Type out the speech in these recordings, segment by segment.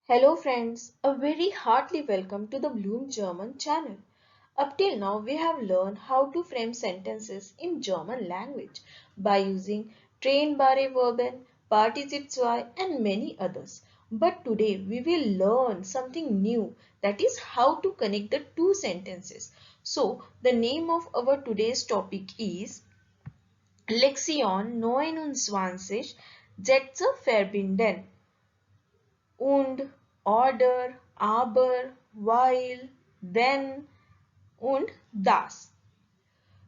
Hello friends, a very heartily welcome to the Bloom German channel. Up till now we have learned how to frame sentences in German language by using trennbare Verben, Partizip 2 and many others. But today we will learn something new, that is how to connect the two sentences. So the name of our today's topic is Lektion 29 Sätze verbinden. Und, oder, aber, weil, then und das.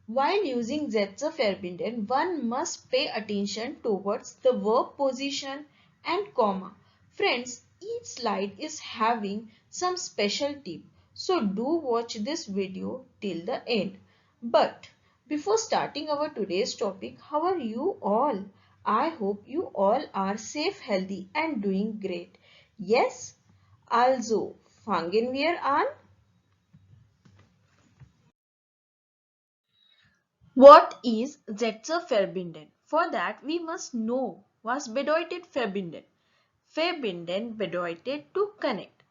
While using Sätze verbinden, one must pay attention towards the verb position and comma. Friends, each slide is having some special tip, so do watch this video till the end. But before starting our today's topic, how are you all? I hope you all are safe, healthy and doing great. Yes? Also, fangen wir an. What is Sätze verbinden? For that we must know was bedeutet verbinden. Verbinden bedeutet to connect.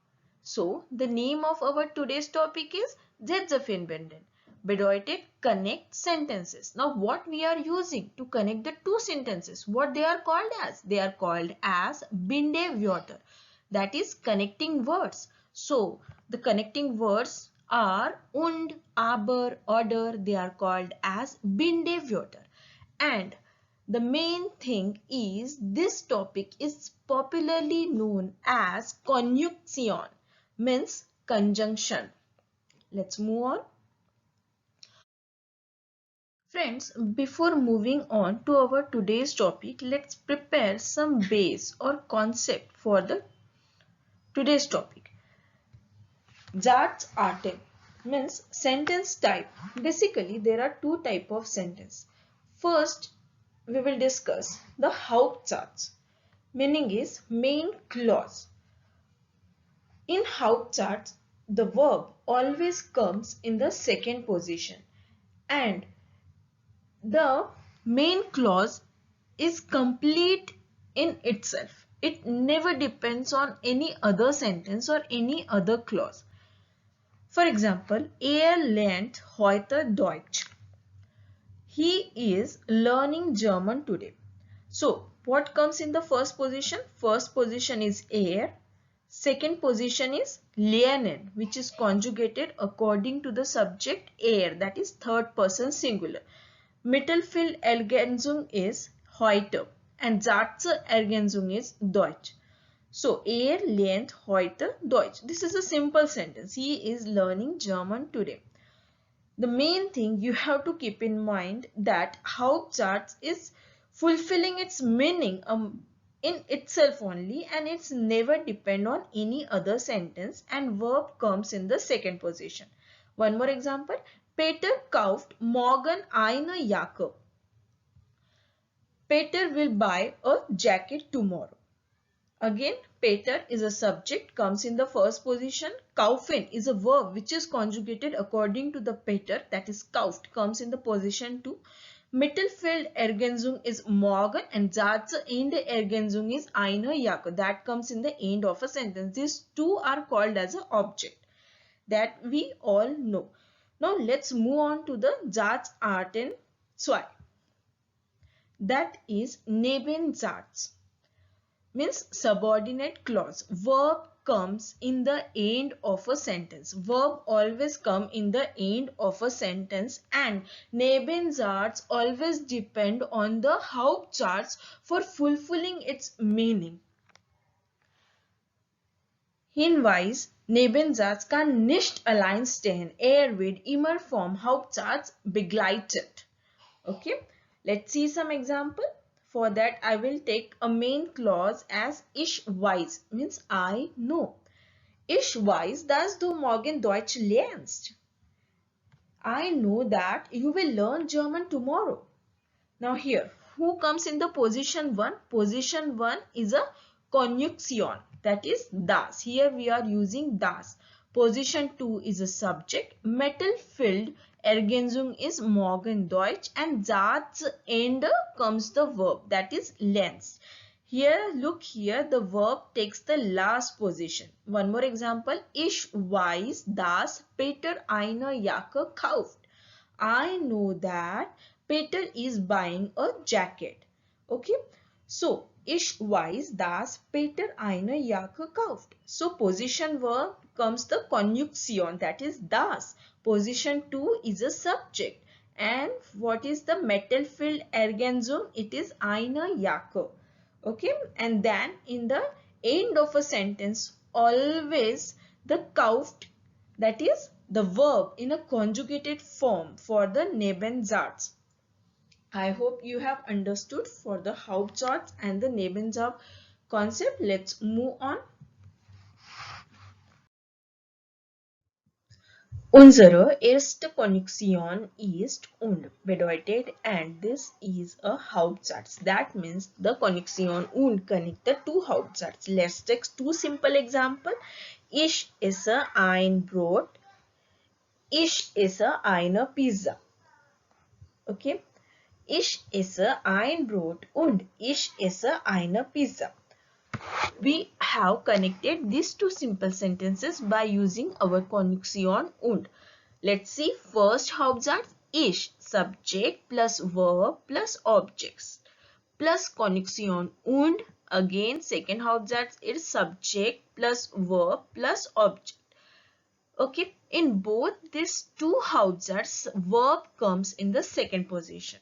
So the name of our today's topic is Sätze verbinden. Bedeutet connect sentences. Now what we are using to connect the two sentences? What they are called as? They are called as Bindewörter. That is connecting words. So the connecting words are und, aber, oder. They are called as Bindewörter. And the main thing is this topic is popularly known as conjunction, means conjunction. Let's move on. Friends, before moving on to our today's topic, let's prepare some base or concept for the today's topic. Satzarten means sentence type. Basically, there are two types of sentence. First, we will discuss the Hauptsatz, meaning is main clause. In Hauptsatz, the verb always comes in the second position and the main clause is complete in itself. It never depends on any other sentence or any other clause. For example, er lernt heute Deutsch. He is learning German today. So, what comes in the first position? First position is er. Second position is lernen, which is conjugated according to the subject er, that is third person singular. Mittelfield Ergänzung is heute and Satze Ergänzung is Deutsch. So, er lernt heute Deutsch. This is a simple sentence. He is learning German today. The main thing you have to keep in mind that Hauptsatz is fulfilling its meaning in itself only and it's never depend on any other sentence and verb comes in the second position. One more example. Peter kauft morgen eine Jacke. Peter will buy a jacket tomorrow. Again, Peter is a subject, comes in the first position. Kaufen is a verb which is conjugated according to the Peter, that is kauft, comes in the position 2. Mittelfeld Ergänzung is morgen and Satze Ende Ergänzung is eine Jacke. That comes in the end of a sentence. These two are called as an object that we all know. Now let's move on to the Satzarten 2. That is Nebensatz. Means subordinate clause. Verb comes in the end of a sentence. Verb always come in the end of a sentence and Nebensatz always depend on the Hauptsatz for fulfilling its meaning. Hinweis, Nebensatz kann nicht allein stehen. Er wird immer vom Hauptsatz begleitet. Okay, let's see some example. For that, I will take a main clause as ich weiß, means I know. Ich weiß, dass du morgen Deutsch lernst. I know that you will learn German tomorrow. Now here, who comes in the position 1? Position 1 is a conjunction, that is das. Here we are using das. Position 2 is a subject. Mittelfeld Ergänzung is morgen Deutsch and Satzende comes the verb, that is lernt. Here, look here, the verb takes the last position. One more example. Ich weiß, dass Peter eine Jacke kauft. I know that Peter is buying a jacket. Okay. So, ich weiß, dass Peter eine Jacke kauft. So, position verb comes the conjunction, that is das. Position 2 is a subject. And what is the metal filled Ergänzung? It is eine Jacke. Okay, and then in the end of a sentence, always the kauft, that is the verb in a conjugated form for the Nebensatz. I hope you have understood for the Hauptsatz and the Nebensatz concept. Let's move on. Unsere erste Konjunktion ist und bedeutet and. This is a Hauptsatz. That means the Konjunktion und connect the two Hauptsatz. Let's take two simple examples. Ich esse ein Brot. Ich esse eine Pizza. Okay. Ich esse ein Brot und ich esse eine Pizza. We have connected these two simple sentences by using our conjunction und. Let's see first Hauptsatz. Ich, subject plus verb plus objects plus conjunction und. Again second Hauptsatz is subject plus verb plus object. Okay, in both these two Hauptsatz, verb comes in the second position.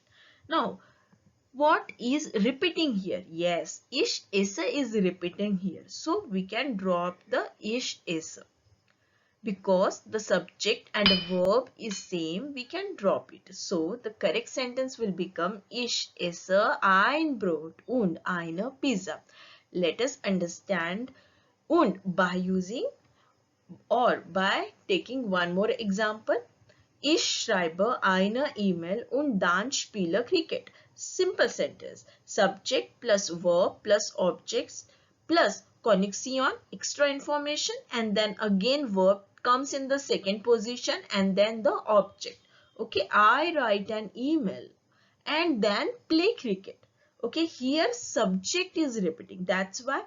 Now, what is repeating here? Yes, ich esse is repeating here. So, we can drop the ich esse. Because the subject and the verb is same, we can drop it. So, the correct sentence will become ich esse ein Brot und eine Pizza. Let us understand und by using or by taking one more example. Ich schreibe eine E-Mail und dann spiele Cricket. Simple sentence. Subject plus verb plus objects plus conjunction, extra information, and then again verb comes in the second position and then the object. Okay, I write an email and then play cricket. Okay, here subject is repeating. That's why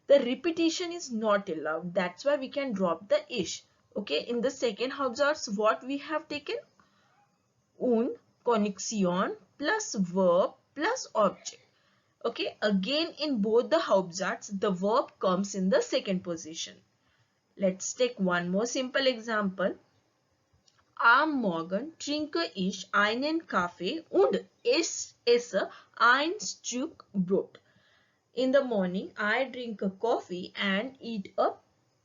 the repetition is not allowed. That's why we can drop the ish. Okay, in the second Hauptsatz, what we have taken? Un, conjunction plus verb plus object. Okay, again in both the Hauptsatz, the verb comes in the second position. Let's take one more simple example. Am Morgen trinke ich einen Kaffee und esse ein Stück Brot. In the morning, I drink a coffee and eat a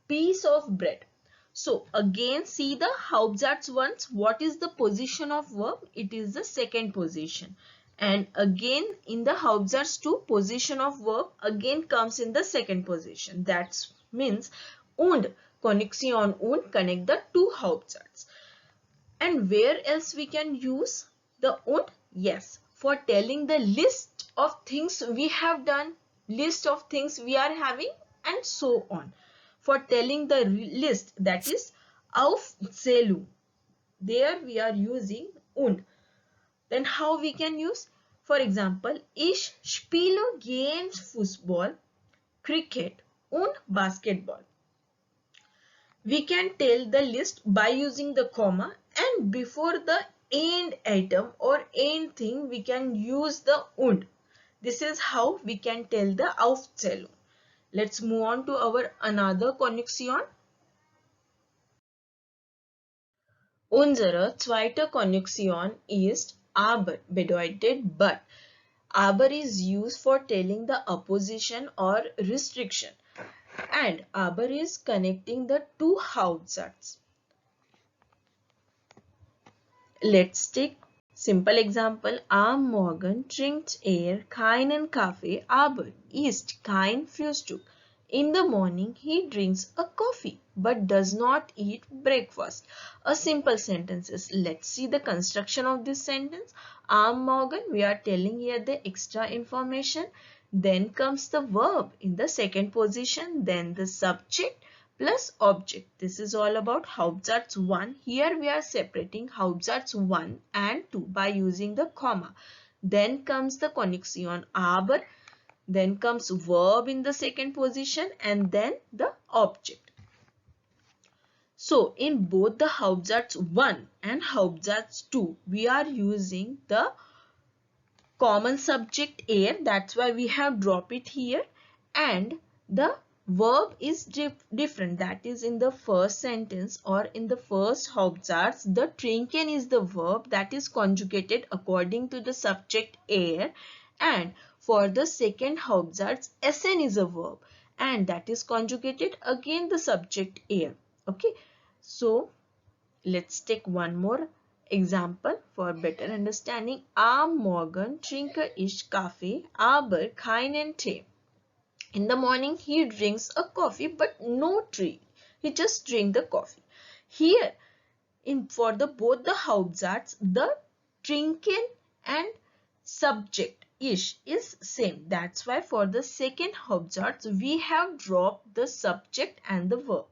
piece of bread. So, again, see the Hauptsatz ones. What is the position of verb? It is the second position. And again, in the Hauptsatz 2, position of verb again comes in the second position. That means und, conjunction und connect the two Hauptsatz. And where else we can use the und? Yes, for telling the list of things we have done, list of things we are having, and so on. For telling the list, that is Aufzählung. There we are using und. Then how we can use? For example, ich spiele gern Fußball, Cricket und Basketball. We can tell the list by using the comma, and before the end item or end thing we can use the und. This is how we can tell the Aufzählung. Let's move on to our another conjunction. Unsere zweite Konjunktion ist aber, bedeutet but. Aber is used for telling the opposition or restriction. And aber is connecting the two Hauptsatz. Let's take simple example. Am Morgen trinkt keinen Kaffee, aber isst kein Frühstück. In the morning, he drinks a coffee but does not eat breakfast. A simple sentences. Let's see the construction of this sentence. Am Morgen, we are telling here the extra information. Then comes the verb in the second position. Then the subject plus object. This is all about Hauptsatz 1. Here we are separating Hauptsatz 1 and 2 by using the comma. Then comes the conjunction aber. then comes verb in the second position, and then the object. So in both the Hauptsatz 1 and Hauptsatz 2, we are using the common subject er, that's why we have dropped it here, and the verb is different. That is, in the first sentence or in the first Hauptsatz, the trinken is the verb that is conjugated according to the subject er, and for the second Hauptsatz, sn is a verb and that is conjugated again the subject er. Okay, so let's take one more example for better understanding. Am Morgen trinke ich Kaffee, aber keinen Tee. In the morning, he drinks a coffee but no tea. He just drinks the coffee. Here, for the both the Hauptsatz, the trinken and subject ish is same. That's why for the second Hauptsatz, we have dropped the subject and the verb.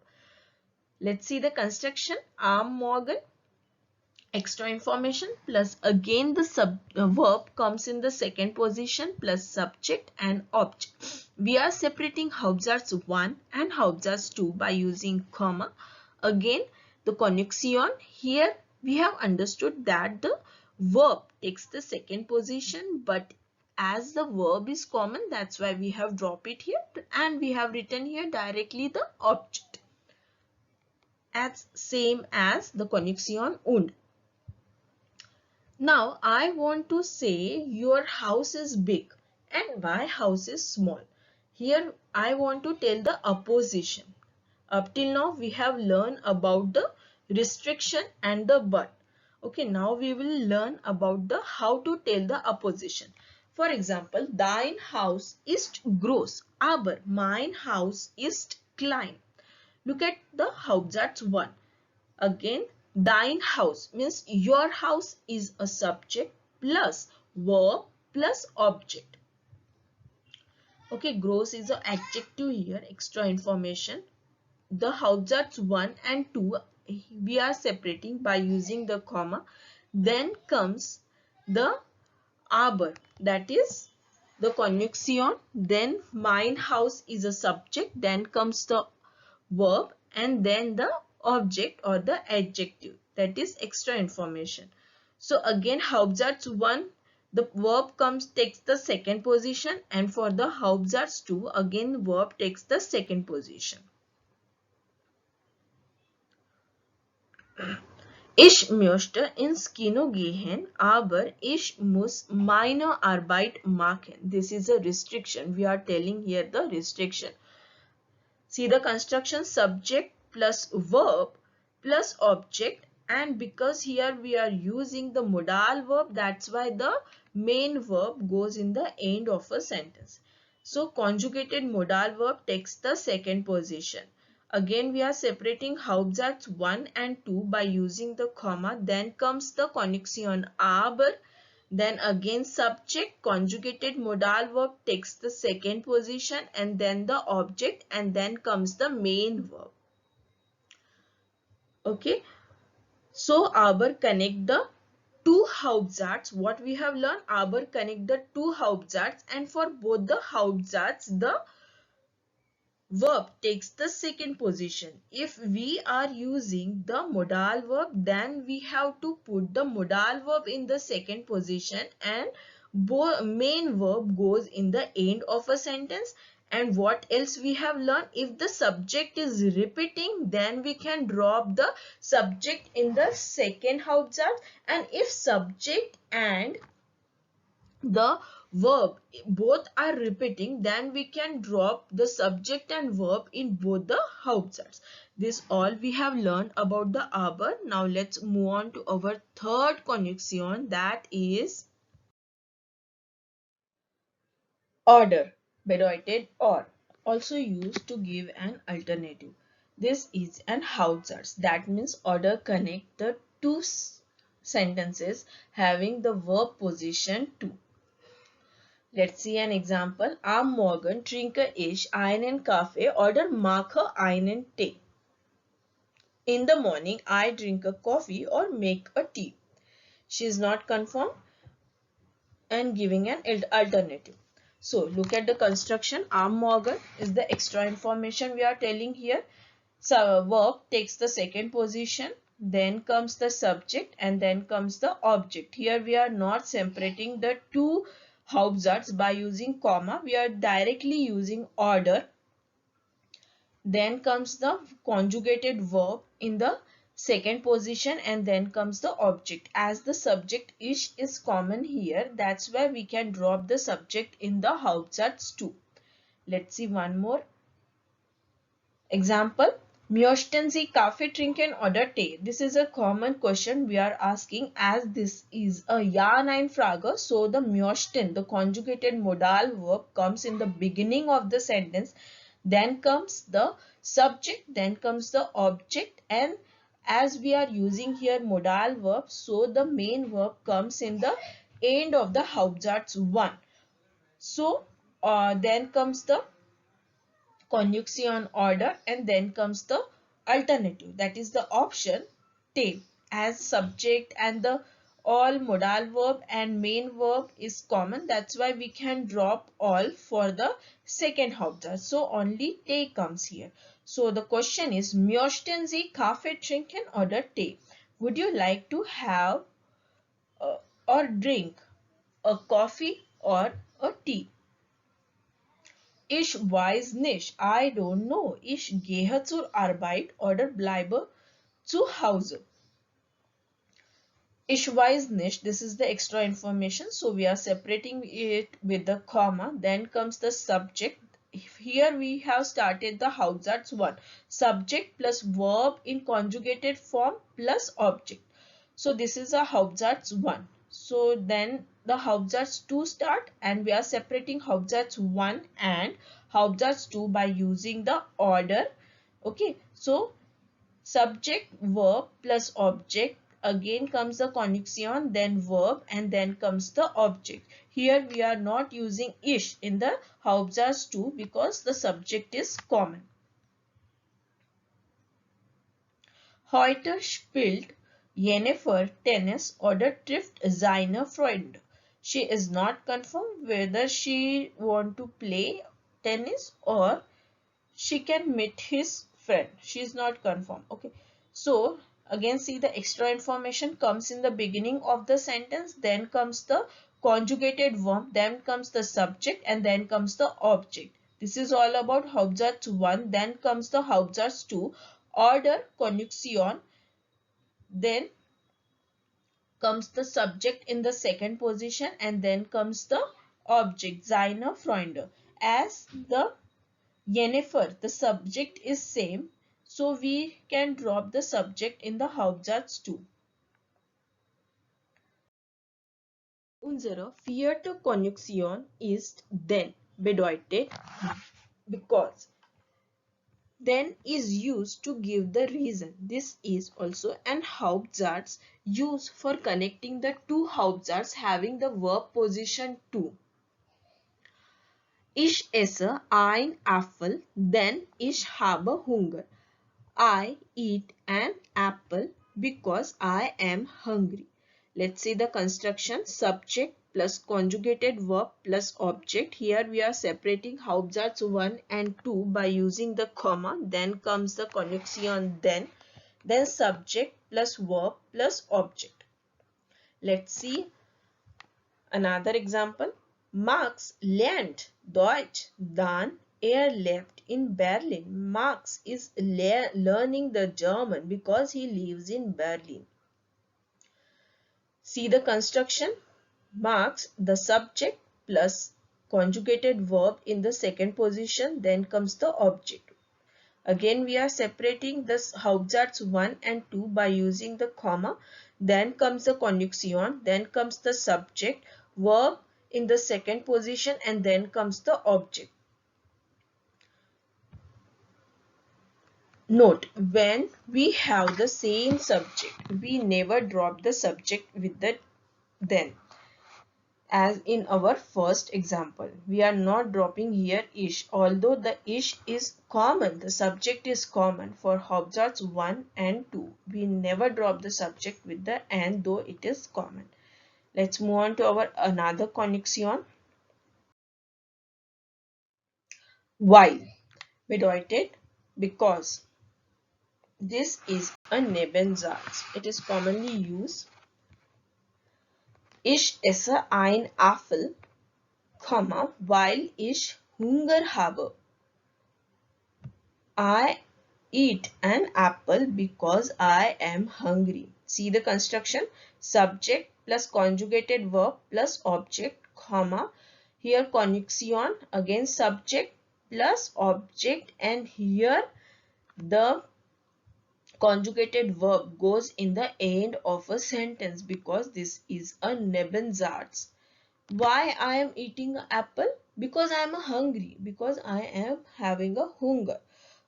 Let's see the construction. Am Morgen, extra information plus again the verb comes in the second position plus subject and object. We are separating Hauptsatz 1 and Hauptsatz 2 by using comma. Again the conjunction. Here we have understood that the verb takes the second position, but as the verb is common, that's why we have dropped it here, and we have written here directly the object as same as the conjunction und. Now I want to say your house is big and my house is small. Here I want to tell the opposition. Up till now we have learned about the restriction and the but. Okay, now we will learn about the how to tell the opposition. For example, dein Haus ist groß, aber mein Haus ist klein. Look at the Hauptsatz 1. Again, dein Haus means your house is a subject plus verb plus object. Okay, gross is an adjective here, extra information. The Hauptsatz 1 and 2 we are separating by using the comma. Then comes the aber, that is the conjunction. Then mein Haus is a subject. Then comes the verb and then the object or the adjective, that is extra information. So again Hauptsatz 1, the verb takes the second position, and for the Hauptsatz 2 again verb takes the second position. Ich möchte ins Kino gehen, aber ich muss meine Arbeit machen. This is a restriction. We are telling here the restriction. See the construction, subject plus verb plus object, and because here we are using the modal verb, that's why the main verb goes in the end of a sentence. So conjugated modal verb takes the second position. Again we are separating Hauptsatz 1 and 2 by using the comma. Then comes the conjunction aber. Then again subject, conjugated modal verb takes the second position, and then the object, and then comes the main verb. Okay, so aber connect the two Hauptsatz. What we have learned, aber connect the two Hauptsatz, and for both the Hauptsatz the verb takes the second position. If we are using the modal verb, then we have to put the modal verb in the second position, and main verb goes in the end of a sentence. And what else we have learned? If the subject is repeating, then we can drop the subject in the second Hauptsatz, and if subject and the verb both are repeating, then we can drop the subject and verb in both the Hauptsatz. This all we have learned about the aber. Now let's move on to our third conjunction, that is order, bedeutet or, also used to give an alternative. This is an Hauptsatz, that means order connect the two sentences having the verb position to. Let's see an example. Am Morgen trinke ich einen Kaffee oder mache einen Tee. In the morning, I drink a coffee or make a tea. She is not confirmed and giving an alternative. So look at the construction. Am morgen is the extra information we are telling here. So verb takes the second position, then comes the subject, and then comes the object. Here we are not separating the two Hauptsatz by using comma. We are directly using order. Then comes the conjugated verb in the second position, and then comes the object. As the subject is common here, that's why we can drop the subject in the Hauptsatz too. Let's see one more example. Möchten Sie Kaffee trinken oder Tee? This is a common question we are asking, as this is a Ja-Nein Frage. So the möchten, the conjugated modal verb, comes in the beginning of the sentence. Then comes the subject, then comes the object, and as we are using here modal verb, so the main verb comes in the end of the Hauptsatz 1. So then comes the conjunction order, and then comes the alternative, that is the option tail. As subject and the all modal verb and main verb is common, that's why we can drop all for the second Hauptsatz. So only Tee comes here. So the question is, möchten Sie Kaffee trinken oder Tee? Would you like to have or drink a coffee or a tea? Ich weiß nicht. I don't know. Ich gehe zur Arbeit oder bleibe zu Hause. Ich weiß nicht. This is the extra information. So we are separating it with the comma. Then comes the subject. Here we have started the Hauptsatz 1. Subject plus verb in conjugated form plus object. So this is a Hauptsatz 1. So then the Hauptsatz 2 start, and we are separating Hauptsatz 1 and Hauptsatz 2 by using the order. Okay, so subject, verb plus object. Again comes the conjunction, then verb, and then comes the object. Here we are not using ich in the Hauptsatz 2 because the subject is common. Heute spielt Jennifer Tennis oder trifft seine Freunde. She is not confirmed whether she want to play tennis or she can meet his friend. She is not confirmed. Okay. So again, see, the extra information comes in the beginning of the sentence. Then comes the conjugated verb. Then comes the subject, and then comes the object. This is all about Hauptsatz 1. Then comes the Hauptsatz 2. Order, conjunction. Then comes the subject in the second position, and then comes the object, seine Freunde. As the Jennifer, the subject is same, so we can drop the subject in the Hauptsatz too. Unsere vierte Konjunktion ist denn, bedeutet because. Then is used to give the reason. This is also an Hauptsatz used for connecting the two Hauptsatz having the verb position to. Ich esse ein Apfel, denn ich habe Hunger. I eat an apple because I am hungry. Let's see the construction. Subject plus conjugated verb plus object. Here we are separating Hauptsatz 1 and 2 by using the comma. Then comes the conjunction then subject plus verb plus object. Let's see another example. Max lernt Deutsch, dann lebt in Berlin. Max is learning the German because he lives in Berlin. See the construction. Max, the subject plus conjugated verb in the second position. Then comes the object. Again we are separating this Hauptsatz 1 and 2 by using the comma. Then comes the conjunction. Then comes the subject, verb in the second position, and then comes the object. Note, when we have the same subject, we never drop the subject with the then. As in our first example, we are not dropping here ish, although the ish is common, the subject is common for Hauptsatz 1 and 2. We never drop the subject with the and, though it is common. Let's move on to our another conjunction. While bedeutet because. This is a Nebensatz. It is commonly used. Ich esse ein Apfel, weil ich Hunger habe. I eat an apple because I am hungry. See the construction. Subject plus conjugated verb plus object, comma. Here conjunction, again subject plus object, and here the conjugated verb goes in the end of a sentence because this is a Nebensatz. Why I am eating an apple? Because I am hungry. Because I am having a hunger.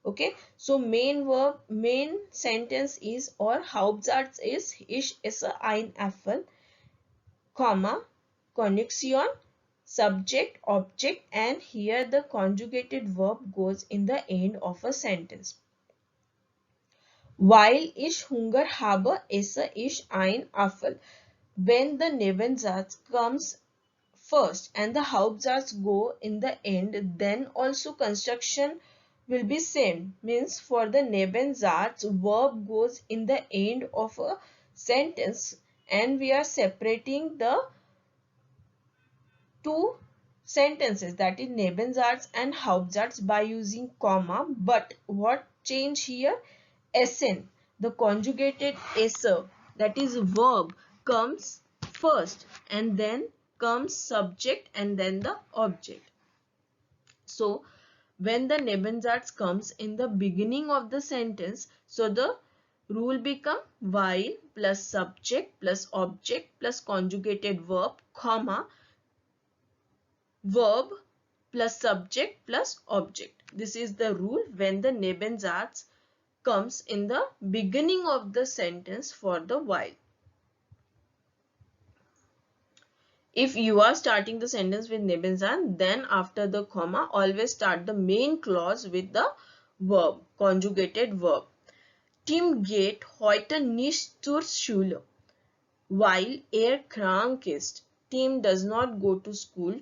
Okay. So main verb, main sentence is or Hauptsatz is ich esse ein Apfel, comma, conjunction, subject, object, and here the conjugated verb goes in the end of a sentence. Weil ich Hunger habe, esse ich ein Apfel. When the Nebensatz comes first and the Hauptsatz go in the end, then also construction will be same. Means for the Nebensatz, verb goes in the end of a sentence and we are separating the two sentences, that is Nebensatz and Hauptsatz, by using comma. But what change here? Essen, the conjugated esse, that is verb, comes first and then comes subject and then the object. So when the Nebensatz comes in the beginning of the sentence, so the rule become while plus subject plus object plus conjugated verb, comma, verb plus subject plus object. This is the rule when the Nebensatz comes in the beginning of the sentence for the while. If you are starting the sentence with Nebensatz, then after the comma, always start the main clause with the verb, conjugated verb. Tim geht heute nicht zur Schule, weil krank ist. Tim does not go to school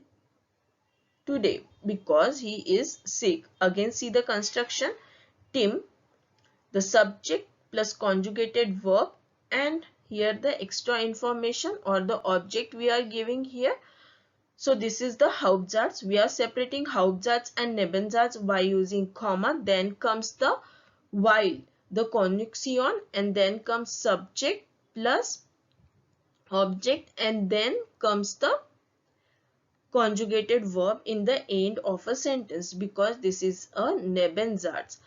today because he is sick. Again, see the construction. Tim, the subject plus conjugated verb, and here the extra information or the object we are giving here. So this is the Hauptsatz. We are separating Hauptsatz and Nebensatz by using comma. Then comes the while, the conjunction, and then comes subject plus object, and then comes the conjugated verb in the end of a sentence because this is a Nebensatz.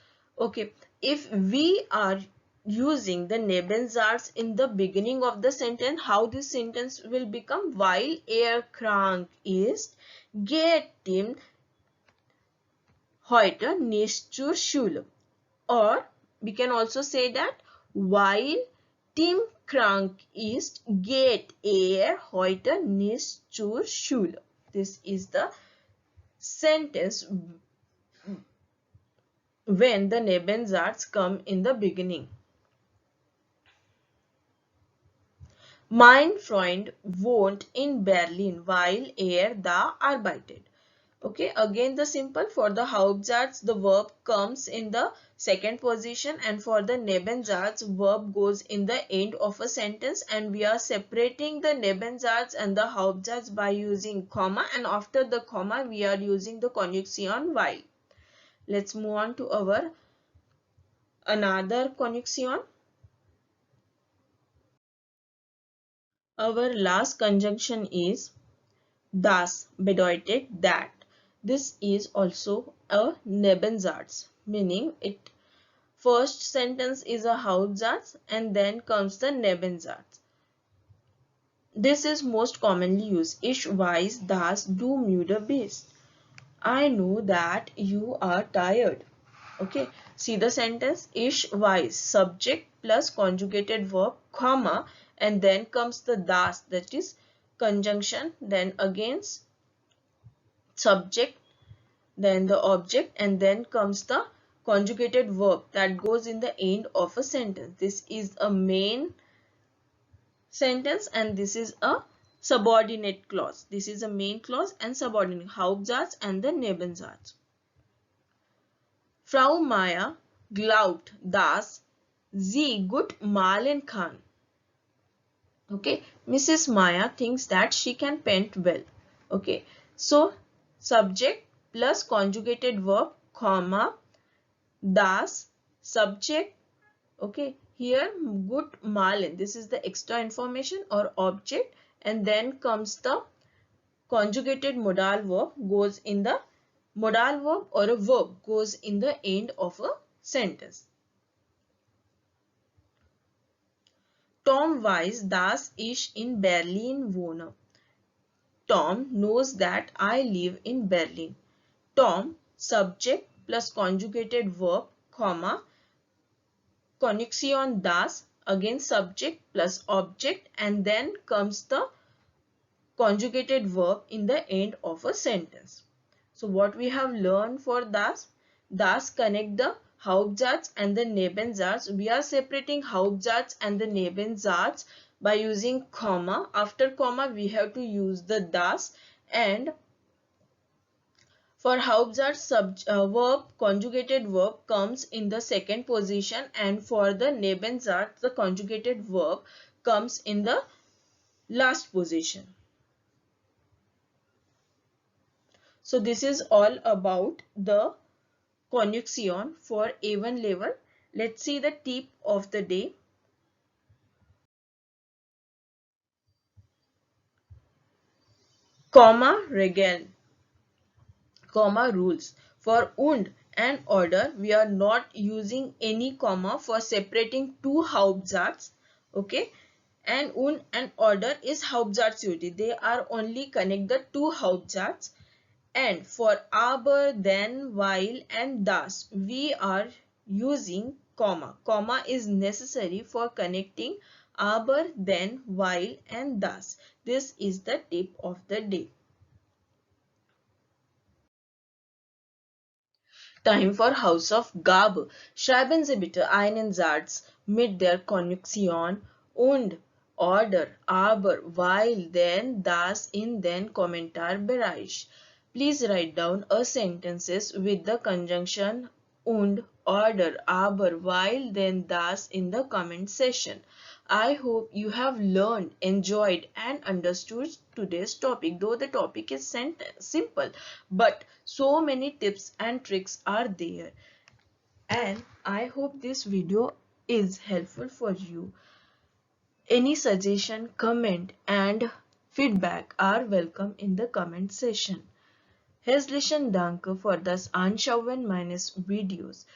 Okay, if we are using the Nebensatz in the beginning of the sentence, how this sentence will become? While krank ist, geht Tim heute nicht zur Schule. Or we can also say that while Tim krank ist, geht heute nicht zur Schule. This is the sentence when the Nebensatz come in the beginning. Mein Freund wohnt in Berlin, weil da arbeitet. Okay, again the simple. For the Hauptsatz, the verb comes in the second position, and for the Nebensatz, verb goes in the end of a sentence, and we are separating the Nebensatz and the Hauptsatz by using comma, and after the comma we are using the conjunction while. Let's move on to our another conjunction. Our last conjunction is das bedeutet that. This is also a Nebensatz, meaning it first sentence is a Hauptsatz and then comes the Nebensatz. This is most commonly used. Ich weiß, dass du müde bist. I know that you are tired. Okay, see the sentence. Ich weiß, subject plus conjugated verb, comma, and then comes the das, that is conjunction, then again subject, then the object, and then comes the conjugated verb that goes in the end of a sentence. This is a main sentence and this is a subordinate clause. This is a main clause and subordinate, Hauptsatz and the Nebensatz. Frau Maya glaubt, dass sie gut malen kann. Okay, Mrs. Maya thinks that she can paint well. Okay, so subject plus conjugated verb, comma, das, subject. Okay, here gut malen, this is the extra information or object, and then comes the conjugated modal verb goes in the modal verb or a verb goes in the end of a sentence. Tom weiß, dass ich in Berlin wohne. Tom knows that I live in Berlin. Tom, subject plus conjugated verb, comma, conjunction das, again subject plus object, and then comes the conjugated verb in the end of a sentence. So what we have learned for das? Das connect the Hauptsatz and the Nebensatz. We are separating Hauptsatz and the Nebensatz by using comma. After comma we have to use the das, and for Hauptsatz verb, conjugated verb comes in the second position, and for the Nebensatz the conjugated verb comes in the last position. So this is all about the conjunction for A1 level. Let's see the tip of the day. Comma Regeln. Comma rules. For und and order, we are not using any comma for separating two Hauptsatz. Okay. And order is Hauptsatzunity. They are only connect the two Hauptsatz. And for aber, then, while and thus, we are using comma. Comma is necessary for connecting aber, then, while and thus. This is the tip of the day. Time for House of Gabe. Schreiben Sie bitte einen Satz mit der Konjunktion und, order, aber, weil, then, das in den Kommentarbereich. Please write down a sentences with the conjunction und, order, aber, weil, then, das in the comment section. I hope you have learned, enjoyed and understood today's topic. Though the topic is simple, but so many tips and tricks are there. And I hope this video is helpful for you. Any suggestion, comment and feedback are welcome in the comment section. Herzlichen Dank für das Anschauen meines Videos.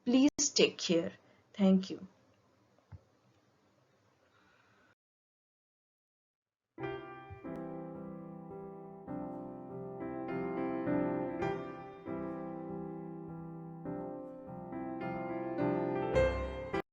Please take care. Thank you.